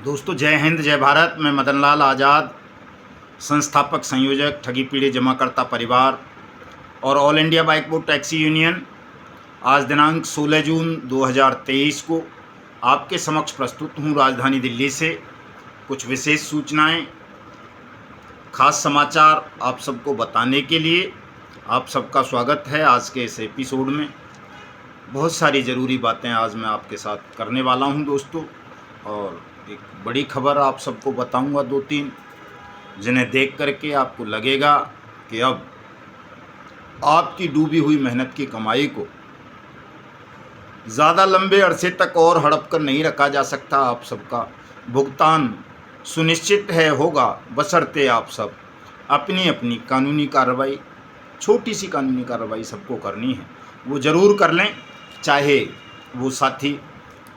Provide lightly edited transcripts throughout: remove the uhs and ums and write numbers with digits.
दोस्तों जय हिंद जय भारत। मैं मदन लाल आज़ाद, संस्थापक संयोजक ठगी पीढ़ी जमाकर्ता परिवार और all India bike board taxi union, आज दिनांक 16 जून 2023 को आपके समक्ष प्रस्तुत हूँ राजधानी दिल्ली से कुछ विशेष सूचनाएं, खास समाचार आप सबको बताने के लिए आप सबका स्वागत है। आज के इस एपिसोड में बहुत सारी ज़रूरी बातें आज मैं आपके साथ करने वाला हूं दोस्तों, और एक बड़ी खबर आप सबको बताऊंगा, दो तीन जिन्हें देख करके आपको लगेगा कि अब आपकी डूबी हुई मेहनत की कमाई को ज़्यादा लंबे अरसे तक और हड़प कर नहीं रखा जा सकता। आप सबका भुगतान सुनिश्चित है होगा, बशर्ते आप सब अपनी अपनी कानूनी कार्रवाई, छोटी सी कानूनी कार्रवाई सबको करनी है वो ज़रूर कर लें, चाहे वो साथी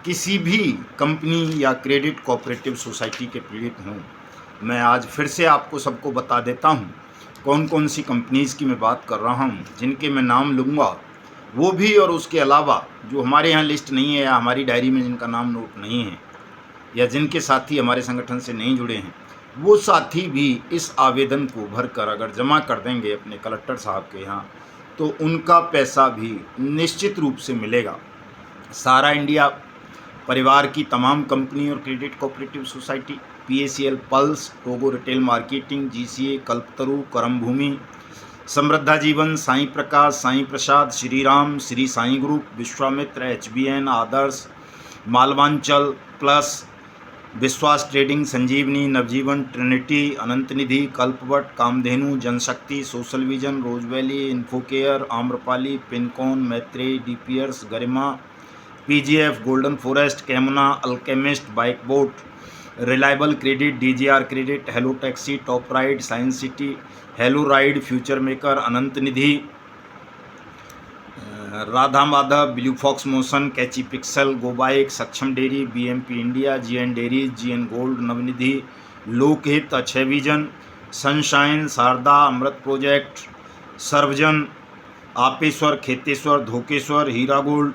किसी भी कंपनी या क्रेडिट कोऑपरेटिव सोसाइटी के पीड़ित हों। मैं आज फिर से आपको सबको बता देता हूं कौन कौन सी कंपनीज़ की मैं बात कर रहा हूं, जिनके मैं नाम लूँगा वो भी, और उसके अलावा जो हमारे यहाँ लिस्ट नहीं है या हमारी डायरी में जिनका नाम नोट नहीं है या जिनके साथी हमारे संगठन से नहीं जुड़े हैं, वो साथी भी इस आवेदन को भरकर अगर जमा कर देंगे अपने कलेक्टर साहब के यहाँ तो उनका पैसा भी निश्चित रूप से मिलेगा। सारा इंडिया परिवार की तमाम कंपनी और credit cooperative society, PACL pulse, Togo retail marketing, GCA, Kalpataru, Karam Bhoomi, Samriddha Jeevan, Sai Prakash, Sai Prasad, Shri Ram, Shri Sai group, Vishwamitra, HBN, Adarsh, Malvanchal plus, Vishwas trading, Sanjivani, Navjeevan, Trinity, Anant Nidhi, Kalpvat, Kamdhenu, Janshakti, social vision, rose valley, Infocare, Amrapali, Pincon, Maitreya, DPRS, Garima, PGF, golden forest, कैमना, alchemist, bike boat, reliable credit, DGR credit, hello taxi, top ride, science city, hello ride, future maker, Anant Nidhi, Radha Madhav, blue fox motion, catchy pixel, go bike, Saksham dairy, BMP India, GN dairy, GN gold, Navnidhi, Lokhit, Akshay vision, sunshine, Sharda, Amrit project, Sarvajan, Apeshwar, Kheteshwar, Dhokeshwar, Heera gold,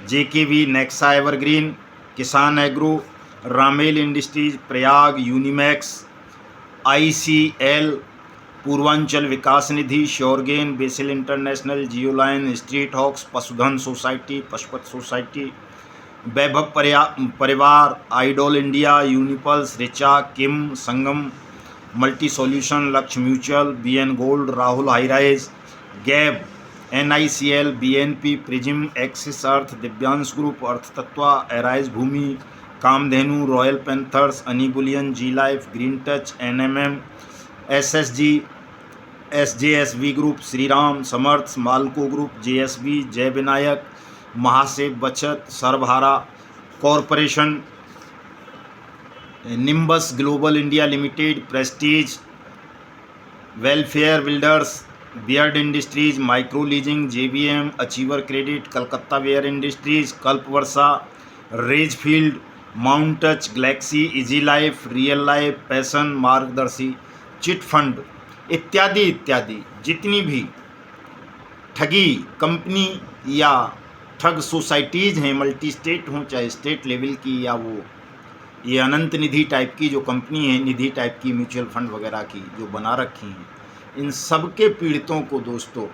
JKV, Nexa evergreen, Kisan agro, Ramel industries, Prayag, Unimax, ICL, Purvanchal Vikas Nidhi, Suregain, Basil international, Geoline, street hawks, Pashudhan society, Pashupat society, Vaibhav Parivar, idol India, Unipulse, Richa, Kim, Sangam multi solution, लक्ष्य mutual, BN gold, Rahul highrise, गैब, NICL, BNP, prism, axis Arth, Divyansh group, Arth Tatva, arise Bhoomi, Kamdhenu, royal panthers, अनिबुलियन, G life, green touch, NMM, SSG, SJSV group, Shri Ram, Samarth, Malco group, JSB, Jai Vinayak, Mahasev Bachat, Sarvahara corporation, Nimbus global India limited, prestige, welfare builders, beard industries, micro leasing, JBM, achiever credit, Calcutta ware industries, Kalpvarsha, रेजफील्ड, mount touch, galaxy, easy life, real life, पैसन, Margadarsi, chit fund इत्यादि इत्यादि जितनी भी ठगी company या ठग societies हैं, मल्टी स्टेट हों चाहे स्टेट लेवल की, या वो ये अनंत निधि टाइप की जो कंपनी है, निधि टाइप की, म्यूचुअल फंड वगैरह की जो बना रखी हैं, इन सबके पीड़ितों को दोस्तों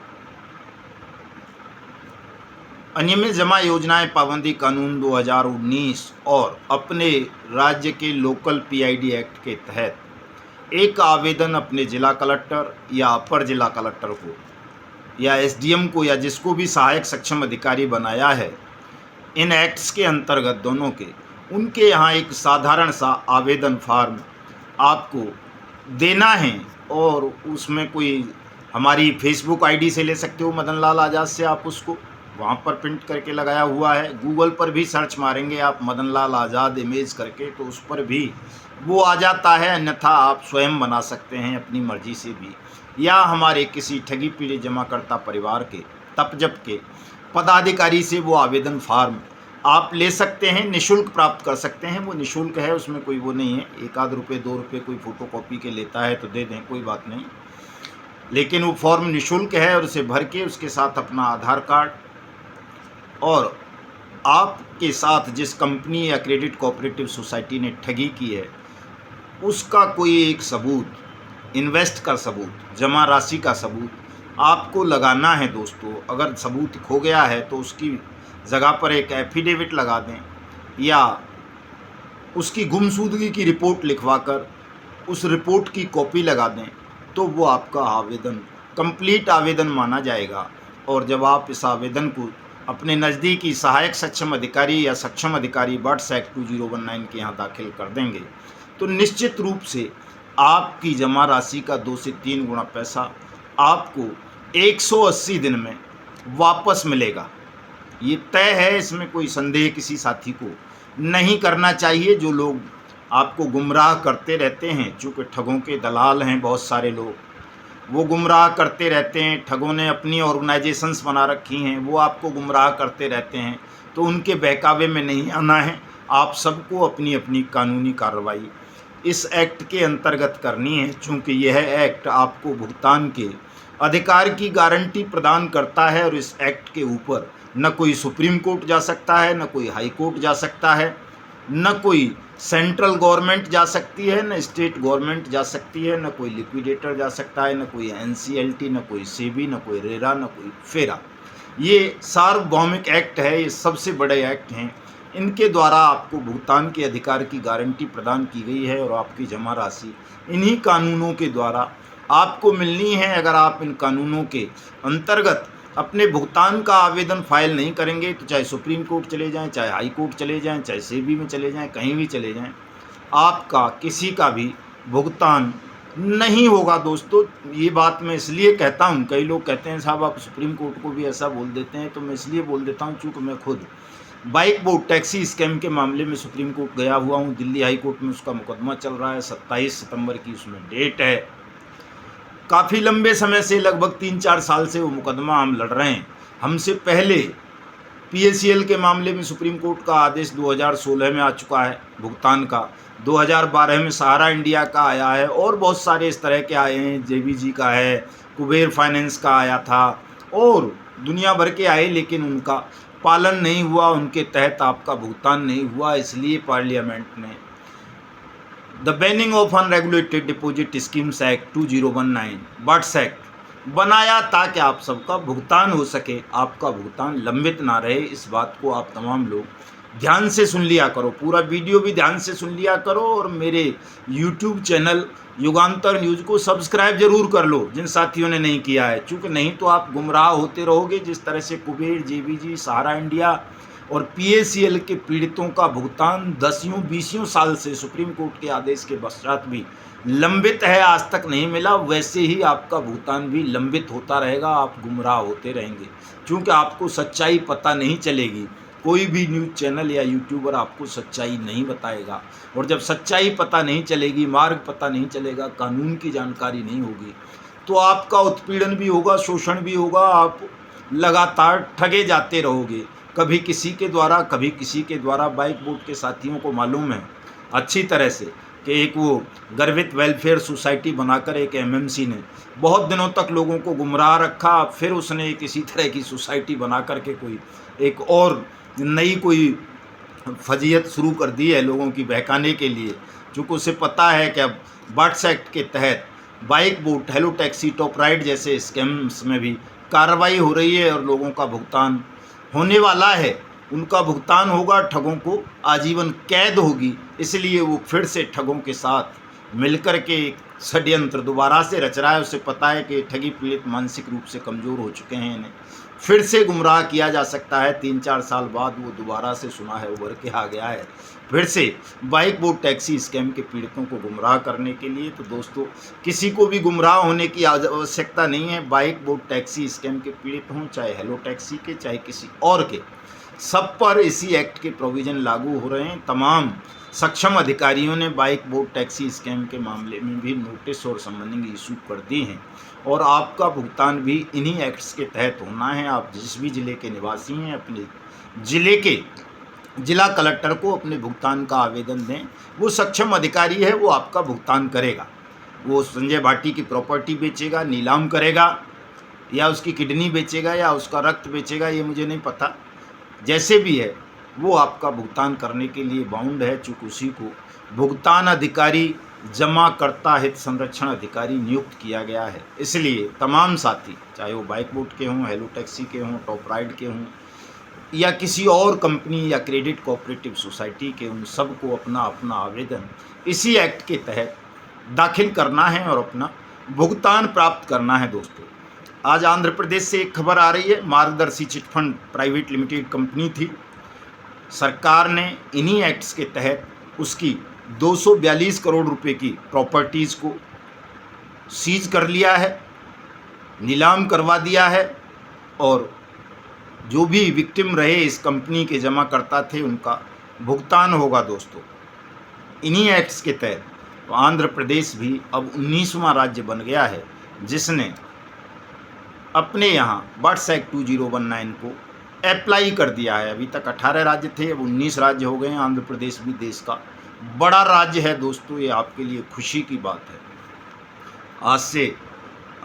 अनियमित जमा योजनाएं पाबंदी कानून 2019 और अपने राज्य के लोकल PID एक्ट के तहत एक आवेदन अपने जिला कलेक्टर या अपर जिला कलेक्टर को या SDM को या जिसको भी सहायक सक्षम अधिकारी बनाया है इन एक्ट्स के अंतर्गत दोनों के, उनके यहाँ एक साधारण सा आवेदन फॉर्म आपको देना है, और उसमें कोई हमारी फेसबुक ID से ले सकते हो, मदन लाल आज़ाद से, आप उसको वहाँ पर प्रिंट करके लगाया हुआ है। गूगल पर भी सर्च मारेंगे आप मदन लाल आज़ाद इमेज करके तो उस पर भी वो आ जाता है, अन्यथा आप स्वयं बना सकते हैं अपनी मर्जी से भी, या हमारे किसी ठगी पीढ़ी जमाकर्ता परिवार के तपजप के पदाधिकारी से वो आवेदन फॉर्म आप ले सकते हैं, निःशुल्क प्राप्त कर सकते हैं। वो निःशुल्क है, उसमें कोई वो नहीं है, एक आध रुपये 2 रुपये कोई फ़ोटोकॉपी के लेता है तो दे दें, कोई बात नहीं, लेकिन वो फॉर्म निःशुल्क है और उसे भर के उसके साथ अपना आधार कार्ड और आपके साथ जिस कंपनी या क्रेडिट कोऑपरेटिव सोसाइटी ने ठगी की है उसका कोई एक सबूत, इन्वेस्ट का सबूत, जमा राशि का सबूत आपको लगाना है दोस्तों। अगर सबूत खो गया है तो उसकी जगह पर एक एफिडेविट लगा दें या उसकी गुमशुदगी की रिपोर्ट लिखवाकर उस रिपोर्ट की कॉपी लगा दें, तो वो आपका आवेदन कंप्लीट आवेदन माना जाएगा। और जब आप इस आवेदन को अपने नज़दीकी सहायक सक्षम अधिकारी या सक्षम अधिकारी बर्ड्स एक्ट 2019 के यहाँ दाखिल कर देंगे तो निश्चित रूप से आपकी जमा राशि का 2 से 3 गुना पैसा आपको 180 दिन में वापस मिलेगा। ये तय है, इसमें कोई संदेह किसी साथी को नहीं करना चाहिए। जो लोग आपको गुमराह करते रहते हैं, चूँकि ठगों के दलाल हैं बहुत सारे लोग, वो गुमराह करते रहते हैं। ठगों ने अपनी ऑर्गेनाइजेशंस बना रखी हैं, वो आपको गुमराह करते रहते हैं, तो उनके बहकावे में नहीं आना है। आप सबको अपनी अपनी कानूनी कार्रवाई इस एक्ट के अंतर्गत करनी है, चूँकि यह एक्ट आपको भुगतान के अधिकार की गारंटी प्रदान करता है। और इस एक्ट के ऊपर न कोई सुप्रीम कोर्ट जा सकता है, न कोई हाई कोर्ट जा सकता है, न कोई सेंट्रल गवर्नमेंट जा सकती है, न स्टेट गवर्नमेंट जा सकती है, न कोई लिक्विडेटर जा सकता है, न कोई एनसीएलटी, न कोई सेबी, न कोई रेरा, न कोई फेरा। ये सार्वभौमिक एक्ट है, ये सबसे बड़े एक्ट हैं। इनके द्वारा आपको भुगतान के अधिकार की गारंटी प्रदान की गई है और आपकी जमा राशि इन्हीं कानूनों के द्वारा आपको मिलनी है। अगर आप इन कानूनों के अंतर्गत अपने भुगतान का आवेदन फाइल नहीं करेंगे तो चाहे सुप्रीम कोर्ट चले जाएं, चाहे हाई कोर्ट चले जाएं, चाहे सेबी में चले जाएं, कहीं भी चले जाएं, आपका किसी का भी भुगतान नहीं होगा दोस्तों। ये बात मैं इसलिए कहता हूँ, कई लोग कहते हैं साहब आप सुप्रीम कोर्ट को भी ऐसा बोल देते हैं, तो मैं इसलिए बोल देता हूँ चूँकि मैं खुद बाइक बोट टैक्सी स्कैम के मामले में सुप्रीम कोर्ट गया हुआ हूँ। दिल्ली हाई कोर्ट में उसका मुकदमा चल रहा है, 27 सितंबर की उसमें डेट है। काफ़ी लंबे समय से, लगभग 3-4 साल से वो मुकदमा हम लड़ रहे हैं। हमसे पहले पीएसीएल के मामले में सुप्रीम कोर्ट का आदेश 2016 में आ चुका है भुगतान का, 2012 में सहारा इंडिया का आया है और बहुत सारे इस तरह के आए हैं, जेबीजी का है, कुबेर फाइनेंस का आया था और दुनिया भर के आए, लेकिन उनका पालन नहीं हुआ, उनके तहत आपका भुगतान नहीं हुआ। इसलिए पार्लियामेंट ने the banning of unregulated deposit schemes act 2019 birds act बनाया ताकि आप सबका भुगतान हो सके, आपका भुगतान लंबित ना रहे। इस बात को आप तमाम लोग ध्यान से सुन लिया करो, पूरा वीडियो भी ध्यान से सुन लिया करो और मेरे यूट्यूब चैनल युगांतर न्यूज़ को सब्सक्राइब जरूर कर लो जिन साथियों ने नहीं किया है, चूँकि नहीं तो आप गुमराह होते रहोगे। जिस तरह से कुबेर, जेबीजी, सहारा इंडिया और पीएसीएल के पीड़ितों का भुगतान 10-20 साल से सुप्रीम कोर्ट के आदेश के पश्चात भी लंबित है, आज तक नहीं मिला, वैसे ही आपका भुगतान भी लंबित होता रहेगा। आप गुमराह होते रहेंगे क्योंकि आपको सच्चाई पता नहीं चलेगी। कोई भी न्यूज़ चैनल या यूट्यूबर आपको सच्चाई नहीं बताएगा, और जब सच्चाई पता नहीं चलेगी, मार्ग पता नहीं चलेगा, कानून की जानकारी नहीं होगी, तो आपका उत्पीड़न भी होगा, शोषण भी होगा, आप लगातार ठगे जाते रहोगे, कभी किसी के द्वारा, कभी किसी के द्वारा। बाइक बोट के साथियों को मालूम है अच्छी तरह से कि एक वो गर्वित वेलफेयर सोसाइटी बनाकर एक एमएमसी ने बहुत दिनों तक लोगों को गुमराह रखा, फिर उसने एक इसी तरह की सोसाइटी बना करके कोई एक और नई कोई फजीयत शुरू कर दी है लोगों की बहकाने के लिए, चूँकि उसे पता है कि अब बर्ड्स एक्ट के तहत bike boat, hello taxi, top ride जैसे स्कैम्स में भी कार्रवाई हो रही है और लोगों का भुगतान होने वाला है। उनका भुगतान होगा, ठगों को आजीवन कैद होगी। इसलिए वो फिर से ठगों के साथ मिलकर के एक षड्यंत्र दोबारा से रच रहा है। उसे पता है कि ठगी पीड़ित मानसिक रूप से कमज़ोर हो चुके हैं, इन्हें फिर से गुमराह किया जा सकता है। 3-4 साल बाद वो दोबारा से सुना है उभर के आ गया है फिर से बाइक बोट टैक्सी स्कैम के पीड़ितों को गुमराह करने के लिए। तो दोस्तों, किसी को भी गुमराह होने की आवश्यकता नहीं है। बाइक बोट टैक्सी स्कैम के पीड़ित हों, चाहे हेलो टैक्सी के, चाहे किसी और के, सब पर इसी एक्ट के प्रोविज़न लागू हो रहे हैं। तमाम सक्षम अधिकारियों ने बाइक बोट टैक्सी स्कैम के मामले में भी नोटिस और समनिंग इशू कर दी हैं और आपका भुगतान भी इन्हीं एक्ट्स के तहत होना है। आप जिस भी ज़िले के निवासी हैं, अपने ज़िले के जिला कलेक्टर को अपने भुगतान का आवेदन दें। वो सक्षम अधिकारी है, वो आपका भुगतान करेगा। वो संजय भाटी की प्रॉपर्टी बेचेगा, नीलाम करेगा, या उसकी किडनी बेचेगा, या उसका रक्त बेचेगा, ये मुझे नहीं पता। जैसे भी है, वो आपका भुगतान करने के लिए बाउंड है, चूँकि उसी को भुगतान अधिकारी जमाकर्ता हित संरक्षण अधिकारी नियुक्त किया गया है। इसलिए तमाम साथी, चाहे वो बाइक बोट के हों, हेलो टैक्सी के हों, टॉप राइड के हों या किसी और कंपनी या क्रेडिट कोऑपरेटिव सोसाइटी के, उन सबको अपना अपना आवेदन इसी एक्ट के तहत दाखिल करना है और अपना भुगतान प्राप्त करना है। दोस्तों, आज आंध्र प्रदेश से एक खबर आ रही है। मार्गदर्शी चिटफंड प्राइवेट लिमिटेड कंपनी थी। सरकार ने इन्हीं एक्ट्स के तहत उसकी 242 करोड़ रुपए की प्रॉपर्टीज़ को सीज कर लिया है, नीलाम करवा दिया है और जो भी विक्टिम रहे इस कंपनी के जमाकर्ता थे उनका भुगतान होगा। दोस्तों, इन्हीं एक्ट्स के तहत तो आंध्र प्रदेश भी अब 19वां राज्य बन गया है जिसने अपने यहाँ बर्ड्स एक्ट 2019 को अप्लाई कर दिया है। अभी तक 18 राज्य थे, अब 19 राज्य हो गए हैं। आंध्र प्रदेश भी देश का बड़ा राज्य है। दोस्तों, ये आपके लिए खुशी की बात है। आज से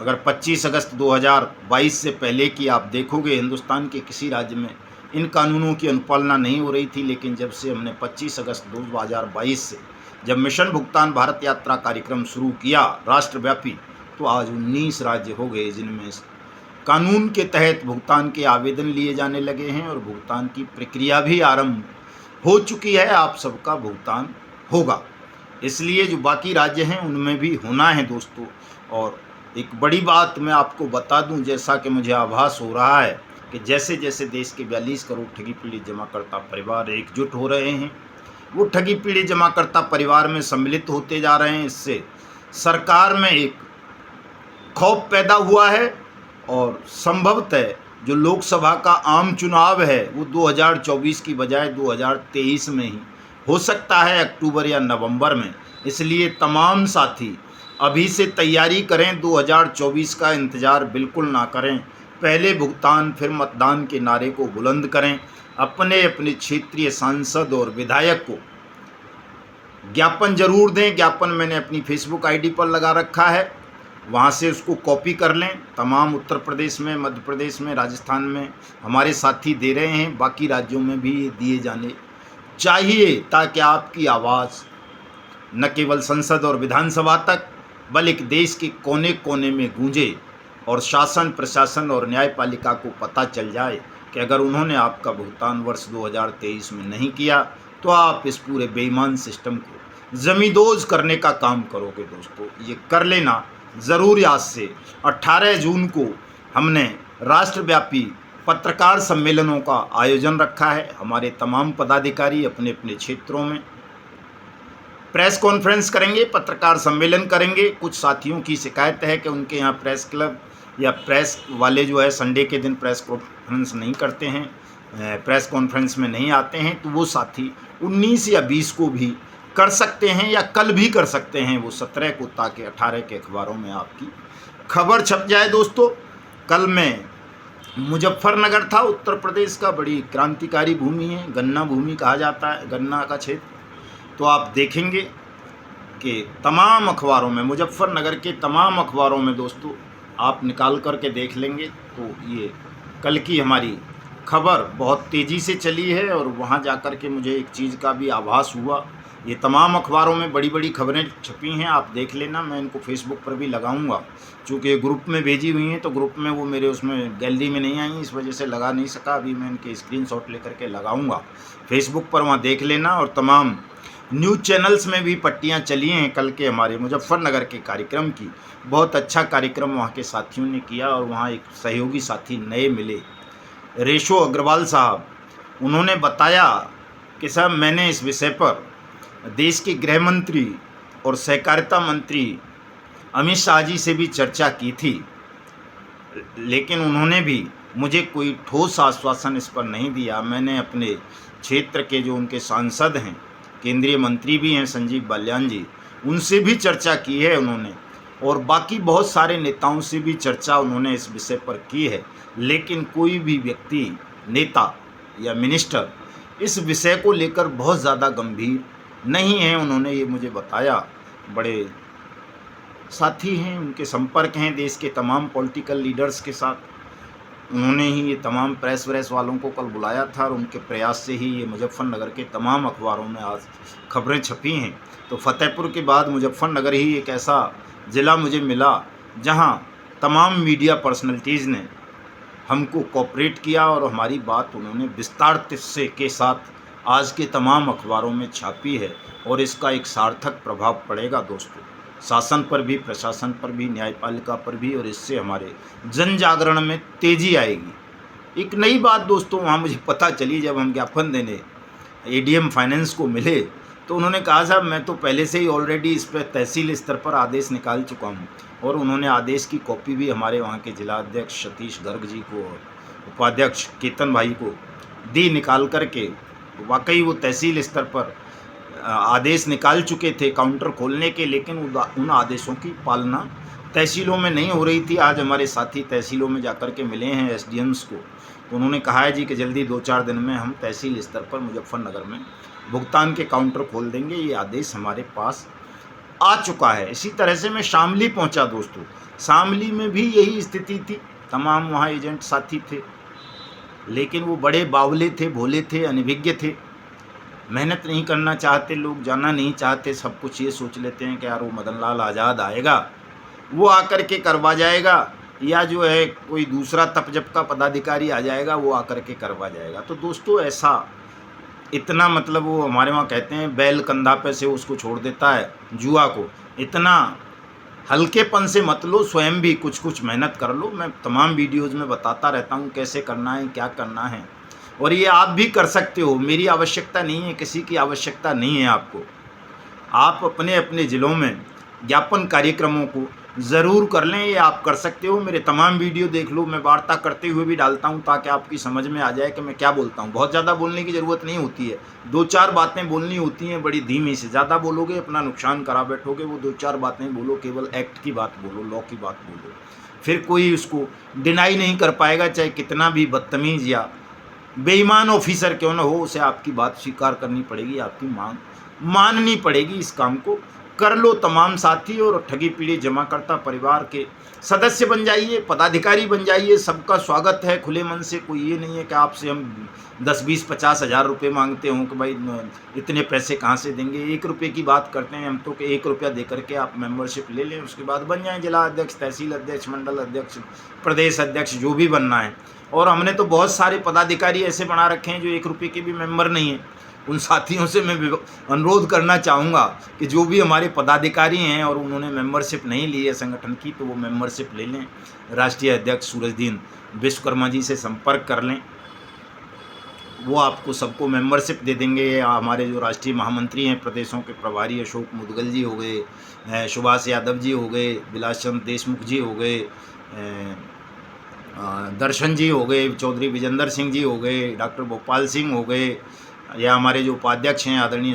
अगर 25 अगस्त 2022 से पहले की आप देखोगे, हिंदुस्तान के किसी राज्य में इन कानूनों की अनुपालना नहीं हो रही थी, लेकिन जब से हमने 25 अगस्त 2022 से जब मिशन भुगतान भारत यात्रा कार्यक्रम शुरू किया राष्ट्रव्यापी, तो आज 19 राज्य हो गए जिनमें कानून के तहत भुगतान के आवेदन लिए जाने लगे हैं और भुगतान की प्रक्रिया भी आरंभ हो चुकी है। आप सबका भुगतान होगा, इसलिए जो बाकी राज्य हैं उनमें भी होना है। दोस्तों, और एक बड़ी बात मैं आपको बता दूं, जैसा कि मुझे आभास हो रहा है कि जैसे जैसे देश के 42 करोड़ ठगी पीड़ित जमाकर्ता परिवार एकजुट हो रहे हैं, वो ठगी पीड़ित जमाकर्ता परिवार में सम्मिलित होते जा रहे हैं। इससे सरकार में एक खौफ पैदा हुआ है और संभवतः जो लोकसभा का आम चुनाव है वो 2024 की बजाय 2023 में ही हो सकता है, अक्टूबर या नवंबर में। इसलिए तमाम साथी अभी से तैयारी करें, 2024 का इंतज़ार बिल्कुल ना करें। पहले भुगतान फिर मतदान के नारे को बुलंद करें। अपने अपने क्षेत्रीय सांसद और विधायक को ज्ञापन जरूर दें। ज्ञापन मैंने अपनी फेसबुक आईडी पर लगा रखा है, वहाँ से उसको कॉपी कर लें। तमाम उत्तर प्रदेश में, मध्य प्रदेश में, राजस्थान में हमारे साथी दे रहे हैं, बाकी राज्यों में भी ये दिए जाने चाहिए, ताकि आपकी आवाज़ न केवल संसद और विधानसभा तक बल्कि देश के कोने कोने में गूंजे और शासन, प्रशासन और न्यायपालिका को पता चल जाए कि अगर उन्होंने आपका भुगतान वर्ष 2023 में नहीं किया तो आप इस पूरे बेईमान सिस्टम को जमींदोज करने का काम करोगे। दोस्तों, ये कर लेना ज़रूर। आज से 18 जून को हमने राष्ट्रव्यापी पत्रकार सम्मेलनों का आयोजन रखा है। हमारे तमाम पदाधिकारी अपने अपने क्षेत्रों में प्रेस कॉन्फ्रेंस करेंगे, पत्रकार सम्मेलन करेंगे। कुछ साथियों की शिकायत है कि उनके यहाँ प्रेस क्लब या प्रेस वाले जो है संडे के दिन प्रेस कॉन्फ्रेंस नहीं करते हैं, प्रेस कॉन्फ्रेंस में नहीं आते हैं, तो वो साथी 19 या 20 को भी कर सकते हैं या कल भी कर सकते हैं, वो 17 को, ताकि 18 के अखबारों में आपकी खबर छप जाए। दोस्तों, कल मैं मुजफ्फरनगर था, उत्तर प्रदेश का बड़ी क्रांतिकारी भूमि है, गन्ना भूमि कहा जाता है, गन्ना का क्षेत्र। तो आप देखेंगे कि तमाम अखबारों में, मुजफ्फरनगर के तमाम अखबारों में दोस्तों आप निकाल करके देख लेंगे तो ये कल की हमारी खबर बहुत तेज़ी से चली है। और वहाँ जाकर के मुझे एक चीज़ का भी आभास हुआ, ये तमाम अखबारों में बड़ी बड़ी खबरें छपी हैं, आप देख लेना। मैं इनको फेसबुक पर भी लगाऊंगा, चूँकि ग्रुप में भेजी हुई हैं तो ग्रुप में वो मेरे उसमें गैलरी में नहीं आई, इस वजह से लगा नहीं सका। अभी मैं इनके स्क्रीनशॉट लेकर के लगाऊंगा फेसबुक पर, वहाँ देख लेना। और तमाम न्यूज़ चैनल्स में भी पट्टियाँ चली हैं कल के हमारे मुजफ्फरनगर के कार्यक्रम की। बहुत अच्छा कार्यक्रम वहाँ के साथियों ने किया और वहाँ एक सहयोगी साथी नए मिले, रेशो अग्रवाल साहब। उन्होंने बताया कि साहब, मैंने इस विषय पर देश के गृह मंत्री और सहकारिता मंत्री अमित शाह जी से भी चर्चा की थी, लेकिन उन्होंने भी मुझे कोई ठोस आश्वासन इस पर नहीं दिया। मैंने अपने क्षेत्र के जो उनके सांसद हैं, केंद्रीय मंत्री भी हैं संजीव बालियान जी, उनसे भी चर्चा की है उन्होंने, और बाकी बहुत सारे नेताओं से भी चर्चा उन्होंने इस विषय पर की है। लेकिन कोई भी व्यक्ति, नेता या मिनिस्टर इस विषय को लेकर बहुत ज़्यादा गंभीर नहीं है। उन्होंने ये मुझे बताया, बड़े साथी हैं, उनके संपर्क हैं देश के तमाम पॉलिटिकल लीडर्स के साथ। उन्होंने ही ये तमाम प्रेस व्रेस वालों को कल बुलाया था और उनके प्रयास से ही ये मुजफ्फरनगर के तमाम अखबारों में आज खबरें छपी हैं। तो फतेहपुर के बाद मुजफ्फरनगर ही एक ऐसा ज़िला मुझे मिला जहां तमाम मीडिया पर्सनैलिटीज़ ने हमको कोऑपरेट किया और हमारी बात उन्होंने विस्तार से के साथ आज के तमाम अखबारों में छापी है और इसका एक सार्थक प्रभाव पड़ेगा दोस्तों, शासन पर भी, प्रशासन पर भी, न्यायपालिका पर भी, और इससे हमारे जन जागरण में तेज़ी आएगी। एक नई बात दोस्तों वहाँ मुझे पता चली, जब हम ज्ञापन देने एडीएम फाइनेंस को मिले तो उन्होंने कहा साहब मैं तो पहले से ही ऑलरेडी इस पर तहसील स्तर पर आदेश निकाल चुका हूँ, और उन्होंने आदेश की कॉपी भी हमारे वहाँ के जिलाध्यक्ष सतीश गर्ग जी को और उपाध्यक्ष केतन भाई को दी निकाल करके। वाकई वो तहसील स्तर पर आदेश निकाल चुके थे काउंटर खोलने के, लेकिन उन आदेशों की पालना तहसीलों में नहीं हो रही थी। आज हमारे साथी तहसीलों में जाकर के मिले हैं एसडीएम्स को, तो उन्होंने कहा है जी कि जल्दी 2-4 दिन में हम तहसील स्तर पर मुजफ्फरनगर में भुगतान के काउंटर खोल देंगे। ये आदेश हमारे पास आ चुका है। इसी तरह से मैं शामली पहुंचा दोस्तों, शामली में भी यही स्थिति थी, तमाम वहाँ एजेंट साथी थे, लेकिन वो बड़े बावले थे, भोले थे, अनभिज्ञ थे, मेहनत नहीं करना चाहते, लोग जाना नहीं चाहते, सब कुछ ये सोच लेते हैं कि यार वो मदन लाल आज़ाद आएगा, वो आकर के करवा जाएगा, या जो है कोई दूसरा तपजप का पदाधिकारी आ जाएगा वो आकर के करवा जाएगा। तो दोस्तों ऐसा इतना मतलब वो हमारे वहाँ कहते हैं बैल कंधा पे से उसको छोड़ देता है जुआ को, इतना हल्केपन से मत लो, स्वयं भी कुछ कुछ मेहनत कर लो। मैं तमाम वीडियोज़ में बताता रहता हूँ कैसे करना है, क्या करना है, और ये आप भी कर सकते हो। मेरी आवश्यकता नहीं है, किसी की आवश्यकता नहीं है आपको। आप अपने अपने ज़िलों में ज्ञापन कार्यक्रमों को ज़रूर कर लें, ये आप कर सकते हो। मेरे तमाम वीडियो देख लो, मैं वार्ता करते हुए भी डालता हूँ ताकि आपकी समझ में आ जाए कि मैं क्या बोलता हूँ। बहुत ज़्यादा बोलने की ज़रूरत नहीं होती है, 2-4 बातें बोलनी होती हैं बड़ी धीमी से। ज़्यादा बोलोगे अपना नुकसान करा बैठोगे। वो 2-4 बातें बोलो, केवल एक्ट की बात बोलो, लॉ की बात बोलो, फिर कोई उसको डिनाई नहीं कर पाएगा, चाहे कितना भी बदतमीज़ या बेईमान ऑफिसर क्यों ना हो, उसे आपकी बात स्वीकार करनी पड़ेगी, आपकी मांग माननी पड़ेगी। इस काम को कर लो तमाम साथी, और ठगी पीढ़ी जमाकर्ता परिवार के सदस्य बन जाइए, पदाधिकारी बन जाइए। सबका स्वागत है खुले मन से। कोई ये नहीं है कि आपसे हम 10-20-50 हज़ार रुपये मांगते हों कि भाई इतने पैसे कहाँ से देंगे। 1 रुपये की बात करते हैं हम तो, कि 1 रुपया दे करके आप मेंबरशिप ले लें, उसके बाद बन जाएं जिला अध्यक्ष, तहसील अध्यक्ष, मंडल अध्यक्ष, प्रदेश अध्यक्ष, जो भी बनना है। और हमने तो बहुत सारे पदाधिकारी ऐसे बना रखे हैं जो 1 रुपये के भी मेंबर नहीं हैं। उन साथियों से मैं अनुरोध करना चाहूँगा कि जो भी हमारे पदाधिकारी हैं और उन्होंने मेंबरशिप नहीं ली है संगठन की, तो वो मेंबरशिप ले लें। राष्ट्रीय अध्यक्ष सूरजदीन विश्वकर्मा जी से संपर्क कर लें, वो आपको सबको मेंबरशिप दे देंगे। हमारे जो राष्ट्रीय महामंत्री हैं, प्रदेशों के प्रभारी अशोक मुदगल जी हो गए, सुभाष यादव जी हो गए, विलास चंद्र देशमुख जी हो गए, दर्शन जी हो गए, चौधरी विजेंद्र सिंह जी हो गए, डॉक्टर भोपाल सिंह हो गए, या हमारे जो उपाध्यक्ष हैं आदरणीय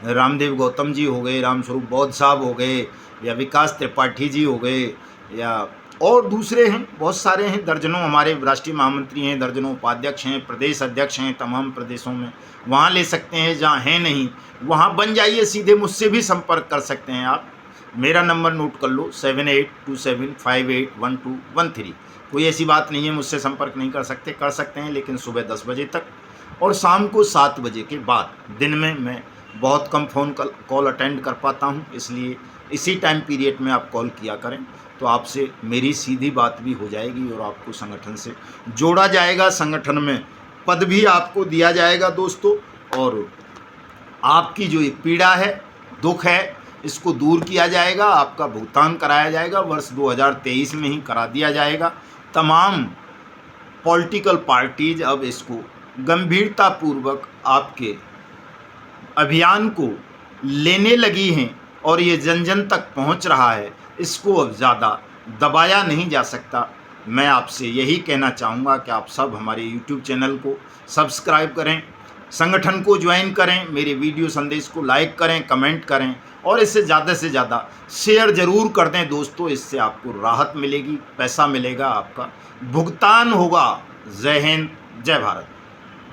रामदेव गौतम जी हो गए, रामस्वरूप बौद्ध साहब हो गए, या विकास त्रिपाठी जी हो गए, या और दूसरे हैं, बहुत सारे हैं। दर्जनों हमारे राष्ट्रीय महामंत्री हैं, दर्जनों उपाध्यक्ष हैं, प्रदेश अध्यक्ष हैं तमाम प्रदेशों में। वहाँ ले सकते हैं, जहाँ हैं नहीं वहाँ बन जाइए। सीधे मुझसे भी संपर्क कर सकते हैं आप। मेरा नंबर नोट कर लो, 7827581213। कोई ऐसी बात नहीं है मुझसे संपर्क नहीं कर सकते हैं, लेकिन सुबह 10 बजे तक और शाम को 7 बजे के बाद। दिन में मैं बहुत कम फ़ोन कॉल अटेंड कर पाता हूं, इसलिए इसी टाइम पीरियड में आप कॉल किया करें, तो आपसे मेरी सीधी बात भी हो जाएगी और आपको संगठन से जोड़ा जाएगा। संगठन में पद भी आपको दिया जाएगा दोस्तों, और आपकी जो ये पीड़ा है, दुख है, इसको दूर किया जाएगा। आपका भुगतान कराया जाएगा, वर्ष 2023 में ही करा दिया जाएगा। तमाम पॉलिटिकल पार्टीज अब इसको गंभीरतापूर्वक आपके अभियान को लेने लगी हैं और ये जन जन तक पहुंच रहा है। इसको अब ज़्यादा दबाया नहीं जा सकता। मैं आपसे यही कहना चाहूँगा कि आप सब हमारे YouTube चैनल को सब्सक्राइब करें, संगठन को ज्वाइन करें, मेरे वीडियो संदेश को लाइक करें, कमेंट करें, और इसे ज़्यादा से ज़्यादा शेयर ज़रूर कर दें दोस्तों। इससे आपको राहत मिलेगी, पैसा मिलेगा, आपका भुगतान होगा। जय हिंद, जय भारत।